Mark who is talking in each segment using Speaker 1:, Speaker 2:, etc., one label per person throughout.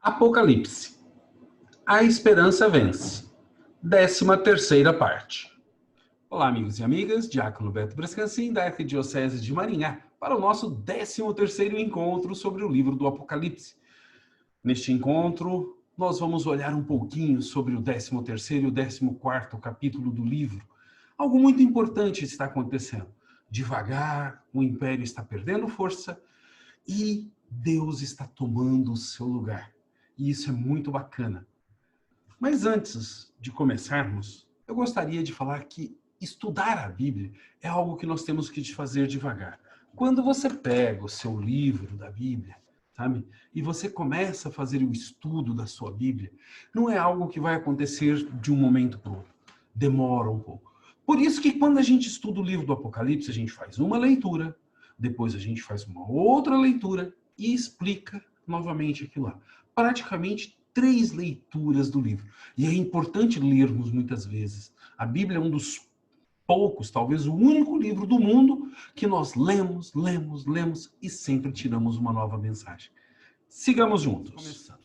Speaker 1: Apocalipse. A esperança vence. 13ª parte. Olá, amigos e amigas. Diácono Beto Brescancin, da Arquidiocese de Maringá, para o nosso 13º encontro sobre o livro do Apocalipse. Neste encontro, nós vamos olhar um pouquinho sobre o 13º e o 14º capítulo do livro. Algo muito importante está acontecendo. Devagar, o império está perdendo força e Deus está tomando o seu lugar. E isso é muito bacana. Mas antes de começarmos, eu gostaria de falar que estudar a Bíblia é algo que nós temos que fazer devagar. Quando você pega o seu livro da Bíblia, sabe, e você começa a fazer o estudo da sua Bíblia, não é algo que vai acontecer de um momento para o outro. Demora um pouco. Por isso que quando a gente estuda o livro do Apocalipse, a gente faz uma leitura, depois a gente faz uma outra leitura e explica novamente aquilo lá. Praticamente 3 leituras do livro. E é importante lermos muitas vezes. A Bíblia é um dos poucos, talvez o único livro do mundo que nós lemos e sempre tiramos uma nova mensagem. Sigamos juntos. Começando.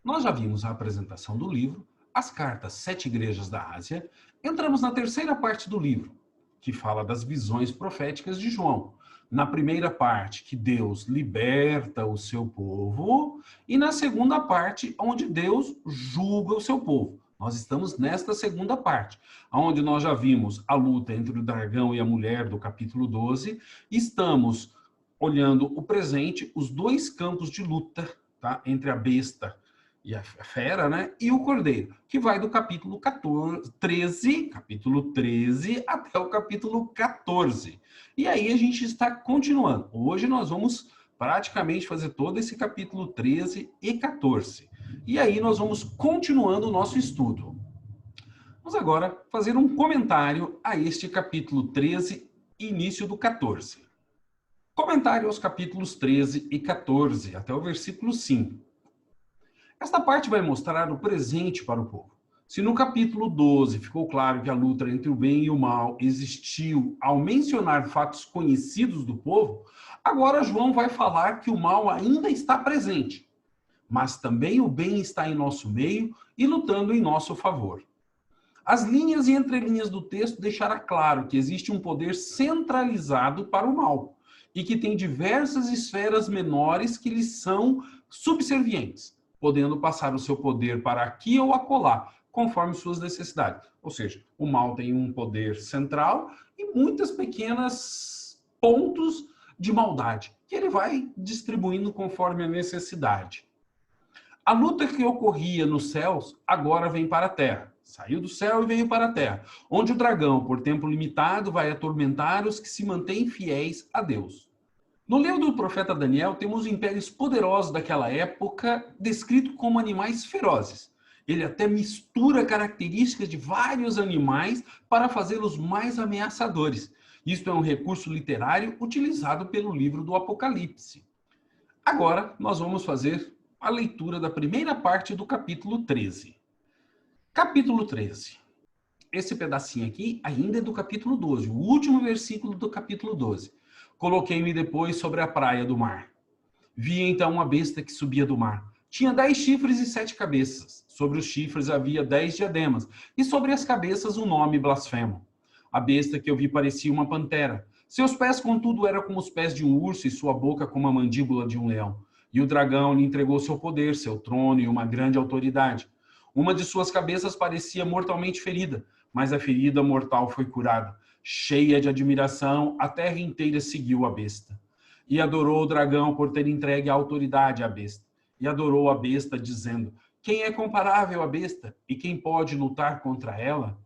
Speaker 1: Nós já vimos a apresentação do livro, as cartas 7 igrejas da Ásia. Entramos na 3ª parte do livro, que fala das visões proféticas de João. Na primeira parte, que Deus liberta o seu povo, e na segunda parte, onde Deus julga o seu povo. Nós estamos nesta segunda parte, onde nós já vimos a luta entre o dragão e a mulher do capítulo 12, estamos olhando o presente, os 2 campos de luta, tá? Entre a besta e a fera, né? E o cordeiro, que vai do capítulo 13 até o capítulo 14. E aí a gente está continuando. Hoje nós vamos praticamente fazer todo esse capítulo 13 e 14. E aí nós vamos continuando o nosso estudo. Vamos agora fazer um comentário a este capítulo 13 e início do 14. Comentário aos capítulos 13 e 14, até o versículo 5. Esta parte vai mostrar o presente para o povo. Se no capítulo 12 ficou claro que a luta entre o bem e o mal existiu ao mencionar fatos conhecidos do povo, agora João vai falar que o mal ainda está presente, mas também o bem está em nosso meio e lutando em nosso favor. As linhas e entrelinhas do texto deixaram claro que existe um poder centralizado para o mal e que tem diversas esferas menores que lhe são subservientes, podendo passar o seu poder para aqui ou acolá, conforme suas necessidades. Ou seja, o mal tem um poder central e muitas pequenas pontos de maldade, que ele vai distribuindo conforme a necessidade. A luta que ocorria nos céus agora vem para a terra. Saiu do céu e veio para a terra, onde o dragão, por tempo limitado, vai atormentar os que se mantêm fiéis a Deus. No livro do profeta Daniel, temos impérios poderosos daquela época descritos como animais ferozes. Ele até mistura características de vários animais para fazê-los mais ameaçadores. Isto é um recurso literário utilizado pelo livro do Apocalipse. Agora, nós vamos fazer a leitura da primeira parte do capítulo 13. Capítulo 13. Esse pedacinho aqui ainda é do capítulo 12, o último versículo do capítulo 12. Coloquei-me depois sobre a praia do mar. Vi então uma besta que subia do mar. Tinha 10 chifres e 7 cabeças. Sobre os chifres havia 10 diademas, e sobre as cabeças um nome blasfemo. A besta que eu vi parecia uma pantera. Seus pés, contudo, eram como os pés de um urso e sua boca como a mandíbula de um leão. E o dragão lhe entregou seu poder, seu trono e uma grande autoridade. Uma de suas cabeças parecia mortalmente ferida, mas a ferida mortal foi curada. Cheia de admiração, a terra inteira seguiu a besta. E adorou o dragão por ter entregue a autoridade à besta. E adorou a besta, dizendo: quem é comparável à besta? E quem pode lutar contra ela?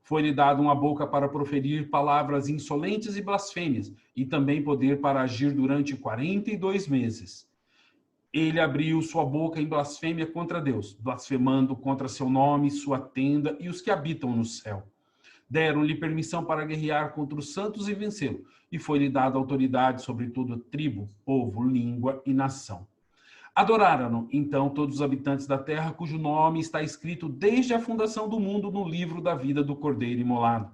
Speaker 1: Foi-lhe dado uma boca para proferir palavras insolentes e blasfêmias, e também poder para agir durante 42 meses. Ele abriu sua boca em blasfêmia contra Deus, blasfemando contra seu nome, sua tenda e os que habitam no céu. Deram-lhe permissão para guerrear contra os santos e vencê-lo, e foi-lhe dada autoridade sobre toda tribo, povo, língua e nação. Adoraram-no, então, todos os habitantes da terra, cujo nome está escrito desde a fundação do mundo no livro da vida do Cordeiro imolado.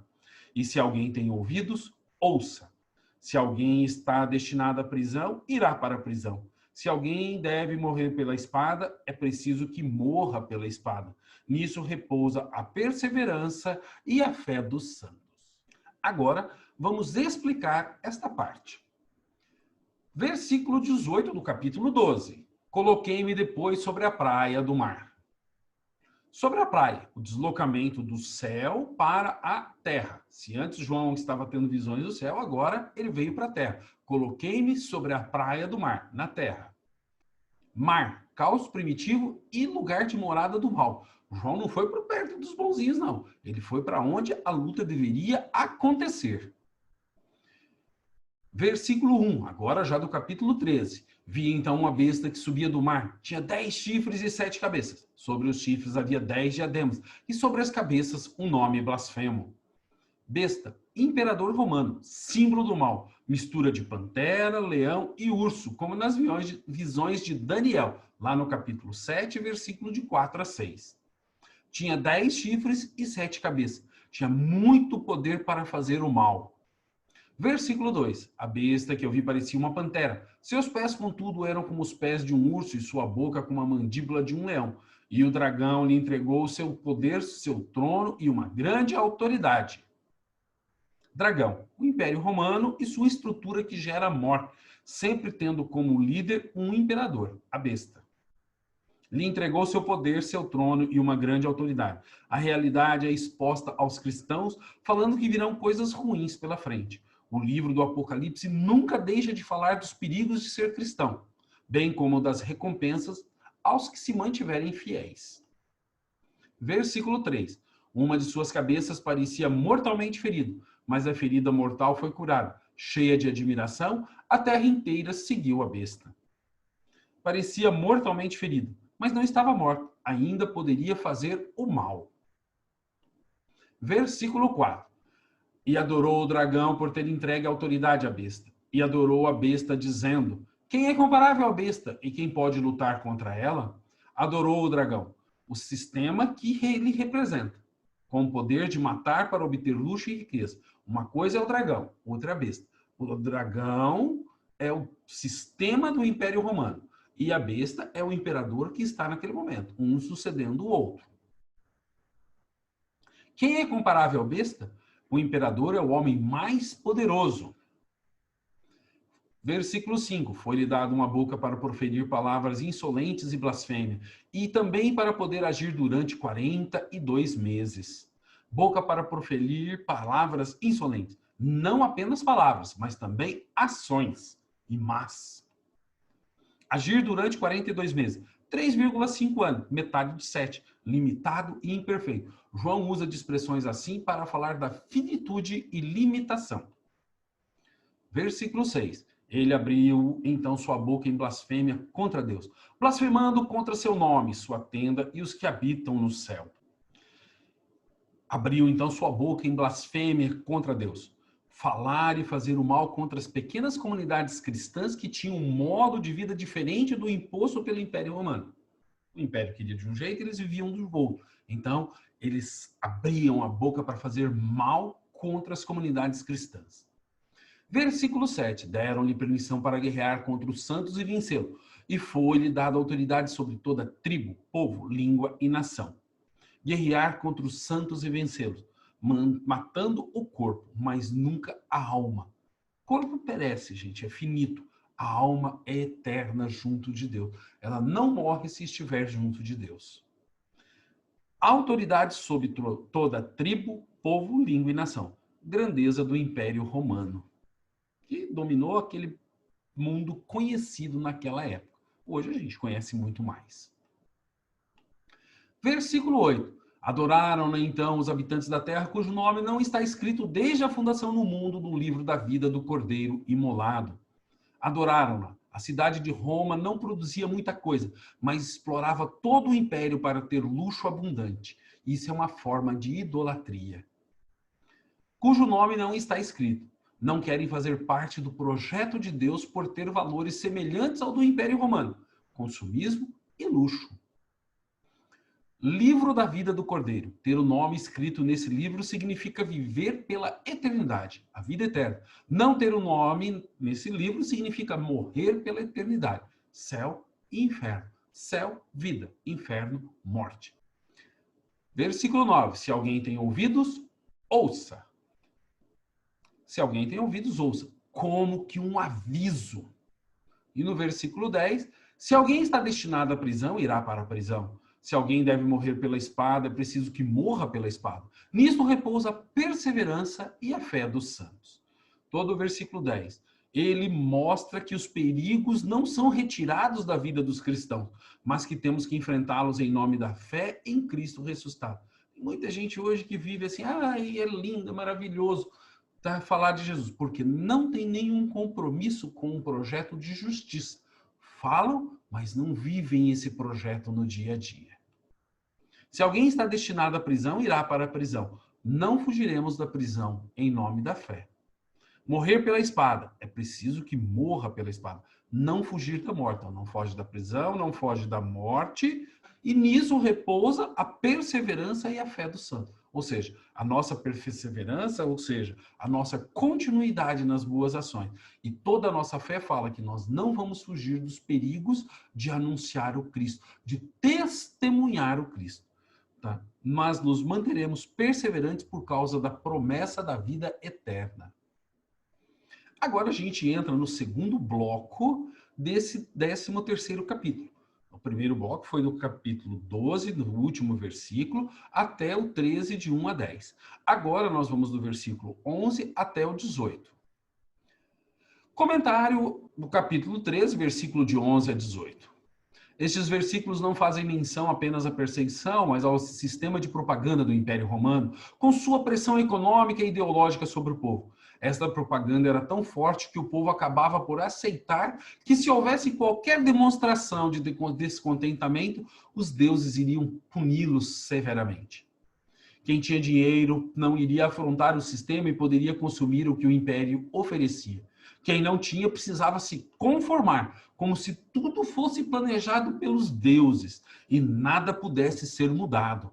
Speaker 1: E se alguém tem ouvidos, ouça. Se alguém está destinado à prisão, irá para a prisão. Se alguém deve morrer pela espada, é preciso que morra pela espada. Nisso repousa a perseverança e a fé dos santos. Agora, vamos explicar esta parte. Versículo 18 do capítulo 12. Coloquei-me depois sobre a praia do mar. Sobre a praia, o deslocamento do céu para a terra. Se antes João estava tendo visões do céu, agora ele veio para a terra. Coloquei-me sobre a praia do mar, na terra. Mar, caos primitivo e lugar de morada do mal. João não foi para perto dos bonzinhos, não. Ele foi para onde a luta deveria acontecer. Versículo 1, agora já do capítulo 13. Vi então uma besta que subia do mar. Tinha 10 chifres e 7 cabeças. Sobre os chifres havia 10 diademas. E sobre as cabeças um nome blasfemo. Besta, imperador romano, símbolo do mal. Mistura de pantera, leão e urso, como nas visões de Daniel, lá no capítulo 7, versículo de 4 a 6. Tinha 10 chifres e 7 cabeças. Tinha muito poder para fazer o mal. Versículo 2. A besta que eu vi parecia uma pantera. Seus pés, contudo, eram como os pés de um urso e sua boca como a mandíbula de um leão. E o dragão lhe entregou seu poder, seu trono e uma grande autoridade. Dragão, o Império Romano e sua estrutura que gera morte, sempre tendo como líder um imperador, a besta. Lhe entregou seu poder, seu trono e uma grande autoridade. A realidade é exposta aos cristãos, falando que virão coisas ruins pela frente. O livro do Apocalipse nunca deixa de falar dos perigos de ser cristão, bem como das recompensas aos que se mantiverem fiéis. Versículo 3. Uma de suas cabeças parecia mortalmente ferido, mas a ferida mortal foi curada. Cheia de admiração, a terra inteira seguiu a besta. Parecia mortalmente ferido, mas não estava morto, ainda poderia fazer o mal. Versículo 4. E adorou o dragão por ter entregue a autoridade à besta. E adorou a besta, dizendo: quem é comparável à besta e quem pode lutar contra ela? Adorou o dragão, o sistema que ele representa, com o poder de matar para obter luxo e riqueza. Uma coisa é o dragão, outra é a besta. O dragão é o sistema do Império Romano. E a besta é o imperador que está naquele momento, um sucedendo o outro. Quem é comparável à besta? O imperador é o homem mais poderoso. Versículo 5. Foi-lhe dado uma boca para proferir palavras insolentes e blasfêmia, e também para poder agir durante 42 meses. Boca para proferir palavras insolentes. Não apenas palavras, mas também ações e más. Agir durante 42 meses. 3,5 anos, metade de 7, limitado e imperfeito. João usa de expressões assim para falar da finitude e limitação. Versículo 6. Ele abriu então sua boca em blasfêmia contra Deus, blasfemando contra seu nome, sua tenda e os que habitam no céu. Abriu então sua boca em blasfêmia contra Deus. Falar e fazer o mal contra as pequenas comunidades cristãs que tinham um modo de vida diferente do imposto pelo Império Romano. O Império queria de um jeito, eles viviam do outro. Então, eles abriam a boca para fazer mal contra as comunidades cristãs. Versículo 7. Deram-lhe permissão para guerrear contra os santos e vencê-lo. E foi-lhe dada autoridade sobre toda tribo, povo, língua e nação. Guerrear contra os santos e vencê-los, matando o corpo, mas nunca a alma. O corpo perece, gente, é finito. A alma é eterna junto de Deus. Ela não morre se estiver junto de Deus. Autoridade sobre toda tribo, povo, língua e nação. Grandeza do Império Romano, que dominou aquele mundo conhecido naquela época. Hoje a gente conhece muito mais. Versículo 8. Adoraram-na então os habitantes da terra, cujo nome não está escrito desde a fundação no mundo no livro da vida do Cordeiro imolado. Adoraram-na. A cidade de Roma não produzia muita coisa, mas explorava todo o império para ter luxo abundante. Isso é uma forma de idolatria. Cujo nome não está escrito. Não querem fazer parte do projeto de Deus por ter valores semelhantes ao do Império Romano, consumismo e luxo. Livro da vida do Cordeiro. Ter o nome escrito nesse livro significa viver pela eternidade, a vida eterna. Não ter o nome nesse livro significa morrer pela eternidade. céu e inferno. Céu, vida, inferno, morte. Versículo 9. Se alguém tem ouvidos, ouça. Se alguém tem ouvidos, ouça. Como que um aviso. E no versículo 10, se alguém está destinado à prisão, irá para a prisão. Se alguém deve morrer pela espada, é preciso que morra pela espada. Nisto repousa a perseverança e a fé dos santos. Todo o versículo 10. Ele mostra que os perigos não são retirados da vida dos cristãos, mas que temos que enfrentá-los em nome da fé em Cristo ressuscitado. Tem muita gente hoje que vive assim, é lindo, é maravilhoso falar de Jesus, porque não tem nenhum compromisso com um projeto de justiça. Falam, mas não vivem esse projeto no dia a dia. Se alguém está destinado à prisão, irá para a prisão. Não fugiremos da prisão em nome da fé. Morrer pela espada. É preciso que morra pela espada. Não fugir da morte. Então, não foge da prisão, não foge da morte. E nisso repousa a perseverança e a fé do santo. Ou seja, a nossa perseverança, ou seja, a nossa continuidade nas boas ações. E toda a nossa fé fala que nós não vamos fugir dos perigos de anunciar o Cristo, de testemunhar o Cristo. Tá? Mas nos manteremos perseverantes por causa da promessa da vida eterna. Agora a gente entra no segundo bloco desse 13º capítulo. O primeiro bloco foi no capítulo 12, no último versículo, até o 13, de 1 a 10. Agora nós vamos do versículo 11 até o 18. Comentário do capítulo 13, versículo de 11 a 18. Estes versículos não fazem menção apenas à perseguição, mas ao sistema de propaganda do Império Romano, com sua pressão econômica e ideológica sobre o povo. Esta propaganda era tão forte que o povo acabava por aceitar que, se houvesse qualquer demonstração de descontentamento, os deuses iriam puni-los severamente. Quem tinha dinheiro não iria afrontar o sistema e poderia consumir o que o império oferecia. Quem não tinha precisava se conformar, como se tudo fosse planejado pelos deuses e nada pudesse ser mudado.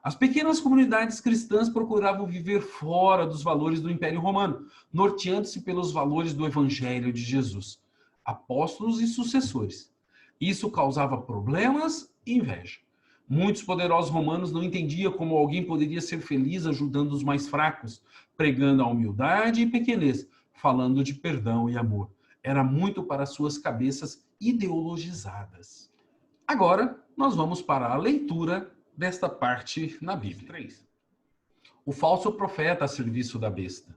Speaker 1: As pequenas comunidades cristãs procuravam viver fora dos valores do Império Romano, norteando-se pelos valores do Evangelho de Jesus, apóstolos e sucessores. Isso causava problemas e inveja. Muitos poderosos romanos não entendiam como alguém poderia ser feliz ajudando os mais fracos, pregando a humildade e pequenez, falando de perdão e amor. Era muito para suas cabeças ideologizadas. Agora, nós vamos para a leitura desta parte na Bíblia. 3. O falso profeta a serviço da besta.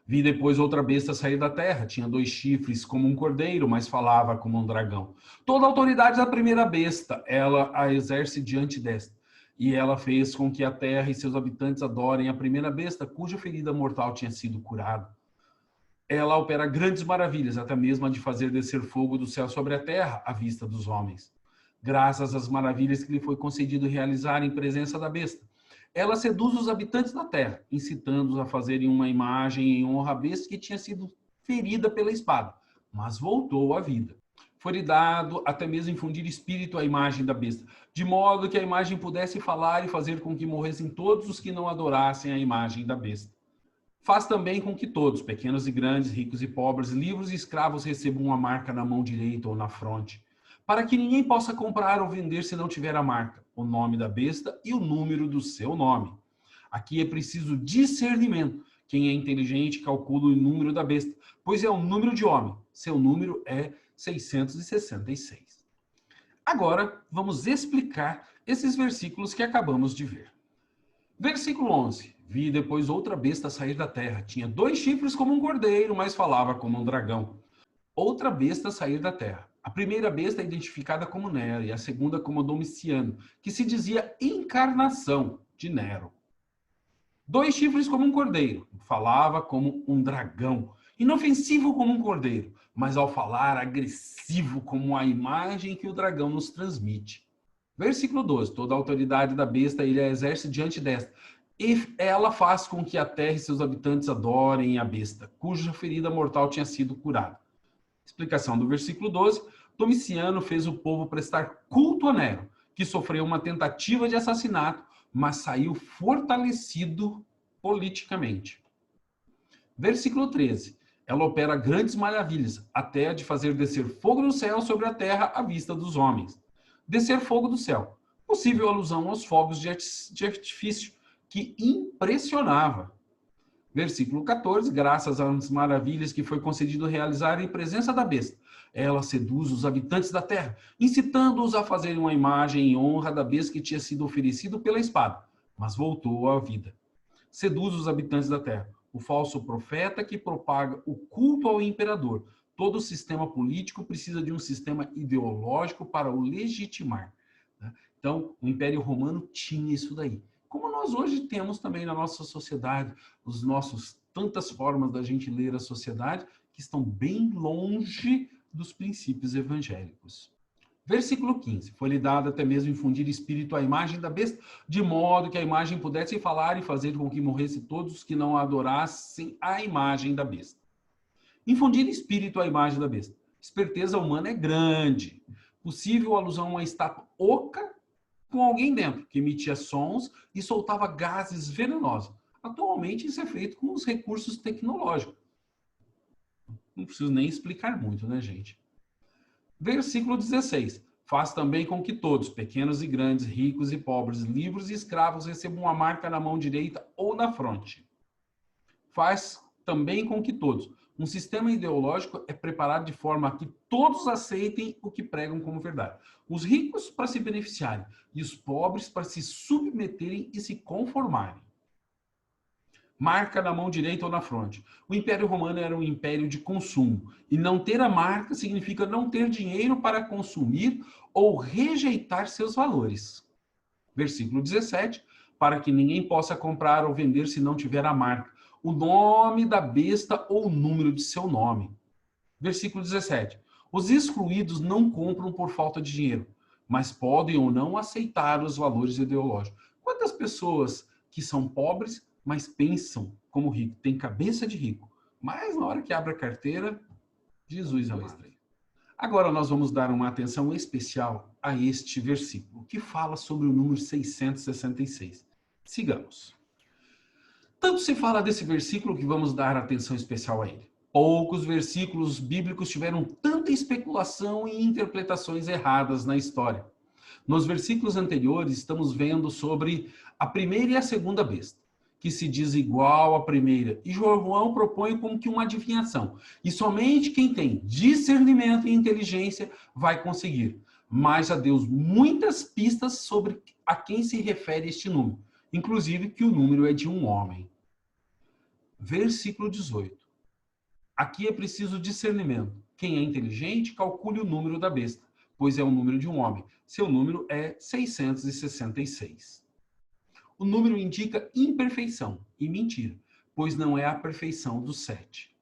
Speaker 1: Vi depois outra besta sair da terra. Tinha 2 chifres como um cordeiro, mas falava como um dragão. Toda a autoridade da primeira besta, ela a exerce diante desta. E ela fez com que a terra e seus habitantes adorem a primeira besta, cuja ferida mortal tinha sido curada. Ela opera grandes maravilhas, até mesmo a de fazer descer fogo do céu sobre a terra, à vista dos homens. Graças às maravilhas que lhe foi concedido realizar em presença da besta. Ela seduz os habitantes da terra, incitando-os a fazerem uma imagem em honra à besta que tinha sido ferida pela espada, mas voltou à vida. Foi-lhe dado até mesmo infundir espírito à imagem da besta, de modo que a imagem pudesse falar e fazer com que morressem todos os que não adorassem a imagem da besta. Faz também com que todos, pequenos e grandes, ricos e pobres, livres e escravos, recebam uma marca na mão direita ou na fronte, para que ninguém possa comprar ou vender se não tiver a marca, o nome da besta e o número do seu nome. Aqui é preciso discernimento. Quem é inteligente calcula o número da besta, pois é o número de homem. Seu número é 666. Agora, vamos explicar esses versículos que acabamos de ver. Versículo 11. Vi depois outra besta sair da terra. Tinha 2 chifres como um cordeiro, mas falava como um dragão. Outra besta sair da terra. A primeira besta é identificada como Nero e a segunda como Domiciano, que se dizia encarnação de Nero. 2 chifres como um cordeiro, falava como um dragão. Inofensivo como um cordeiro, mas ao falar agressivo como a imagem que o dragão nos transmite. Versículo 12. Toda a autoridade da besta ele a exerce diante desta. E ela faz com que a terra e seus habitantes adorem a besta, cuja ferida mortal tinha sido curada. Explicação do versículo 12. Domiciano fez o povo prestar culto a Nero, que sofreu uma tentativa de assassinato, mas saiu fortalecido politicamente. Versículo 13. Ela opera grandes maravilhas, até a de fazer descer fogo do céu sobre a terra à vista dos homens. Descer fogo do céu. Possível alusão aos fogos de artifício, que impressionava. Versículo 14, graças às maravilhas que foi concedido realizar em presença da besta. Ela seduz os habitantes da terra, incitando-os a fazerem uma imagem em honra da besta que tinha sido oferecido pela espada, mas voltou à vida. Seduz os habitantes da terra. O falso profeta que propaga o culto ao imperador. Todo sistema político precisa de um sistema ideológico para o legitimar. Então, o Império Romano tinha isso daí. Como nós hoje temos também na nossa sociedade, os nossos tantas formas da gente ler a sociedade que estão bem longe dos princípios evangélicos. Versículo 15. Foi-lhe dado até mesmo infundir espírito à imagem da besta, de modo que a imagem pudesse falar e fazer com que morresse todos os que não adorassem a imagem da besta. Infundir espírito à imagem da besta. Esperteza humana é grande. Possível alusão a uma estátua oca com alguém dentro, que emitia sons e soltava gases venenosos. Atualmente isso é feito com os recursos tecnológicos. Não preciso nem explicar muito, né, gente? Versículo 16. Faz também com que todos, pequenos e grandes, ricos e pobres, livres e escravos, recebam uma marca na mão direita ou na fronte. Faz também com que todos. Um sistema ideológico é preparado de forma a que todos aceitem o que pregam como verdade. Os ricos para se beneficiarem e os pobres para se submeterem e se conformarem. Marca na mão direita ou na fronte. O Império Romano era um império de consumo. E não ter a marca significa não ter dinheiro para consumir ou rejeitar seus valores. Versículo 17. Para que ninguém possa comprar ou vender se não tiver a marca, o nome da besta ou o número de seu nome. Versículo 17. Os excluídos não compram por falta de dinheiro, mas podem ou não aceitar os valores ideológicos. Quantas pessoas que são pobres, mas pensam como rico, tem cabeça de rico, mas na hora que abre a carteira, Jesus é o estranho. Agora nós vamos dar uma atenção especial a este versículo, que fala sobre o número 666. Sigamos. Tanto se fala desse versículo que vamos dar atenção especial a ele. Poucos versículos bíblicos tiveram tanta especulação e interpretações erradas na história. Nos versículos anteriores, estamos vendo sobre a primeira e a segunda besta, que se diz igual à primeira. E João propõe como que uma adivinhação. E somente quem tem discernimento e inteligência vai conseguir. Mas já deu muitas pistas sobre a quem se refere este número. Inclusive que o número é de um homem. Versículo 18. Aqui é preciso discernimento. Quem é inteligente, calcule o número da besta, pois é o número de um homem. Seu número é 666. O número indica imperfeição e mentira, pois não é a perfeição do 7.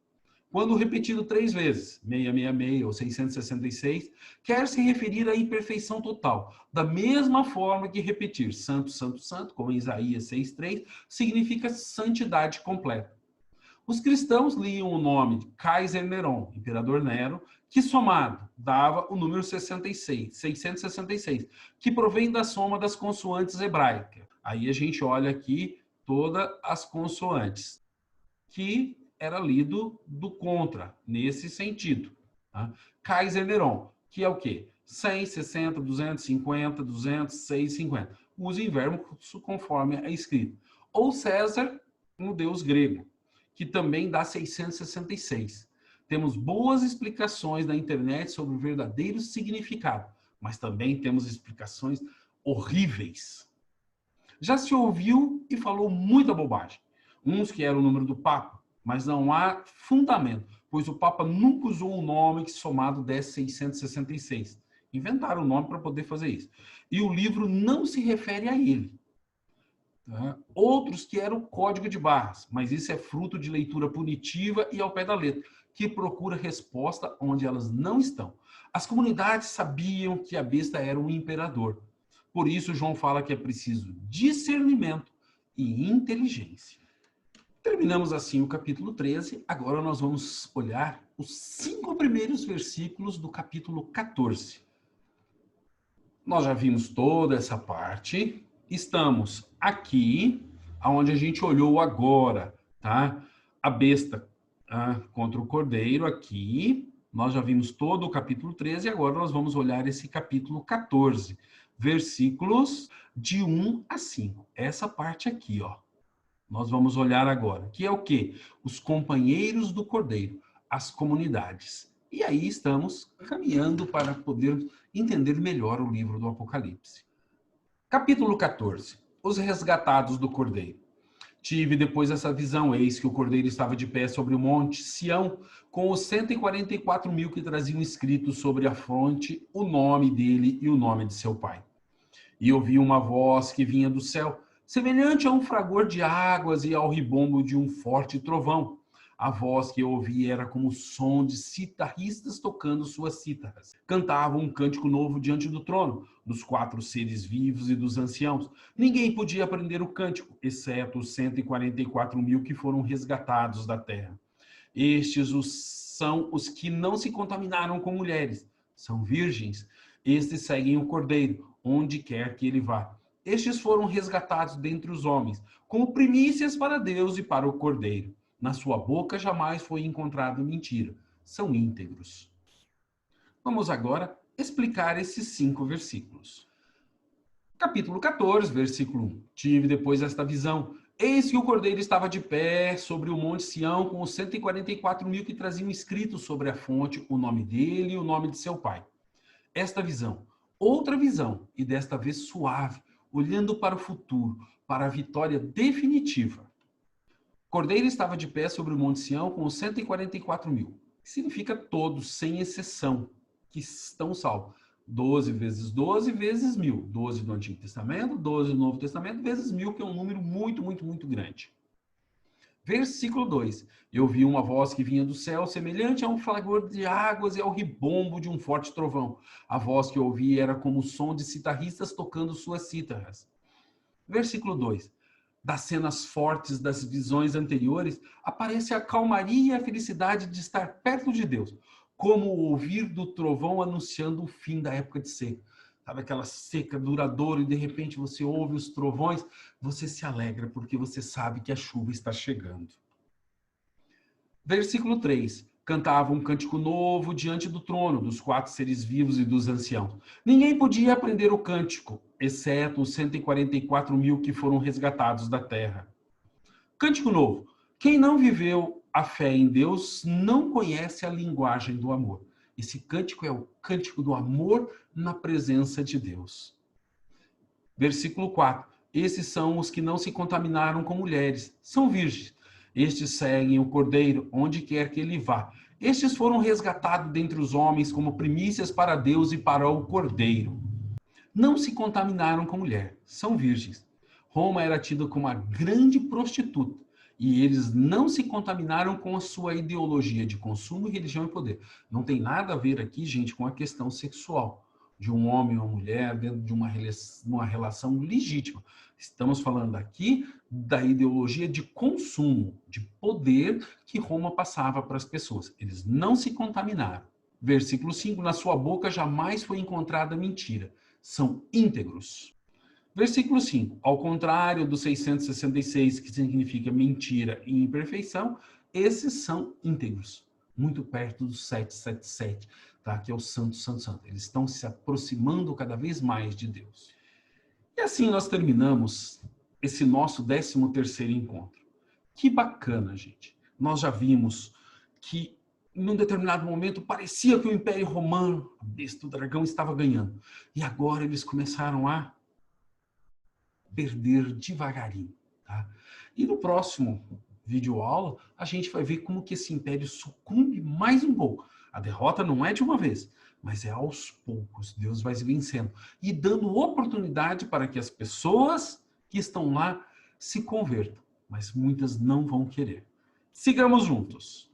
Speaker 1: Quando repetido 3 vezes, 666 ou 666, quer se referir à imperfeição total. Da mesma forma que repetir santo, santo, santo, como em Isaías 6:3, significa santidade completa. Os cristãos liam o nome de Kaiser Neron, Imperador Nero, que somado dava o número 666, que provém da soma das consoantes hebraicas. Aí a gente olha aqui todas as consoantes, que era lido do contra, nesse sentido. Tá? Kaiser Neron, que é o quê? 100, 60, 250, 200, 650. Use em verbo conforme é escrito. Ou César, um deus grego, que também dá 666. Temos boas explicações na internet sobre o verdadeiro significado, mas também temos explicações horríveis. Já se ouviu e falou muita bobagem. Uns que era o número do Papa, mas não há fundamento, pois o Papa nunca usou um nome que somado desse 666. Inventaram o nome para poder fazer isso. E o livro não se refere a ele. Outros que eram o código de barras, mas isso é fruto de leitura punitiva e ao pé da letra, que procura resposta onde elas não estão. As comunidades sabiam que a besta era um imperador. Por isso, João fala que é preciso discernimento e inteligência. Terminamos assim o capítulo 13. Agora nós vamos olhar os 5 primeiros versículos do capítulo 14. Nós já vimos toda essa parte. Estamos aqui, onde a gente olhou agora, tá? A besta contra o cordeiro aqui. Nós já vimos todo o capítulo 13 e agora nós vamos olhar esse capítulo 14, versículos de 1 a 5. Essa parte aqui, ó. Nós vamos olhar agora, que é o quê? Os companheiros do cordeiro, as comunidades. E aí estamos caminhando para poder entender melhor o livro do Apocalipse. Capítulo 14. Os resgatados do cordeiro. Tive depois essa visão, eis que o cordeiro estava de pé sobre o monte Sião, com os 144.000 que traziam escrito sobre a fronte o nome dele e o nome de seu pai. E ouvi uma voz que vinha do céu, semelhante a um fragor de águas e ao ribombo de um forte trovão. A voz que eu ouvi era como o som de citarristas tocando suas cítaras. Cantavam um cântico novo diante do trono, dos 4 seres vivos e dos anciãos. Ninguém podia aprender o cântico, exceto os 144.000 que foram resgatados da terra. Estes são os que não se contaminaram com mulheres. São virgens. Estes seguem o cordeiro, onde quer que ele vá. Estes foram resgatados dentre os homens, como primícias para Deus e para o cordeiro. Na sua boca jamais foi encontrada mentira. São íntegros. Vamos agora explicar esses 5 versículos. Capítulo 14, versículo 1. Tive depois esta visão. Eis que o cordeiro estava de pé sobre o monte Sião com os 144.000 que traziam escrito sobre a fonte o nome dele e o nome de seu pai. Esta visão, outra visão, e desta vez suave, olhando para o futuro, para a vitória definitiva. O cordeiro estava de pé sobre o monte Sião com os 144.000, que significa todos, sem exceção, que estão salvos. 12 vezes 12 vezes 1.000. 12 do Antigo Testamento, 12 do Novo Testamento, vezes 1.000, que é um número muito, muito, muito grande. Versículo 2. Eu vi uma voz que vinha do céu, semelhante a um fragor de águas e ao ribombo de um forte trovão. A voz que eu ouvi era como o som de citarristas tocando suas cítaras. Versículo 2. Das cenas fortes das visões anteriores, aparece a calmaria e a felicidade de estar perto de Deus, como o ouvir do trovão anunciando o fim da época de seca. Sabe aquela seca duradoura e de repente você ouve os trovões, você se alegra porque você sabe que a chuva está chegando. Versículo 3. Cantava um cântico novo diante do trono, dos 4 seres vivos e dos anciãos. Ninguém podia aprender o cântico, exceto os 144.000 que foram resgatados da terra. Cântico novo. Quem não viveu a fé em Deus não conhece a linguagem do amor. Esse cântico é o cântico do amor na presença de Deus. Versículo 4. Esses são os que não se contaminaram com mulheres, são virgens. Estes seguem o cordeiro, onde quer que ele vá. Estes foram resgatados dentre os homens como primícias para Deus e para o cordeiro. Não se contaminaram com mulher, são virgens. Roma era tida como a grande prostituta. E eles não se contaminaram com a sua ideologia de consumo, religião e poder. Não tem nada a ver aqui, gente, com a questão sexual de um homem ou uma mulher dentro de uma relação legítima. Estamos falando aqui da ideologia de consumo, de poder que Roma passava para as pessoas. Eles não se contaminaram. Versículo 5, na sua boca jamais foi encontrada mentira. São íntegros. Versículo 5, ao contrário do 666, que significa mentira e imperfeição, esses são íntegros, muito perto do 777, tá? Que é o santo, santo, santo. Eles estão se aproximando cada vez mais de Deus. E assim nós terminamos esse nosso 13º encontro. Que bacana, gente. Nós já vimos que em um determinado momento parecia que o Império Romano, a besta, o dragão, estava ganhando. E agora eles começaram a perder devagarinho, tá? E no próximo vídeo aula, a gente vai ver como que esse império sucumbe mais um pouco. A derrota não é de uma vez, mas é aos poucos. Deus vai vencendo e dando oportunidade para que as pessoas que estão lá se convertam, mas muitas não vão querer. Sigamos juntos.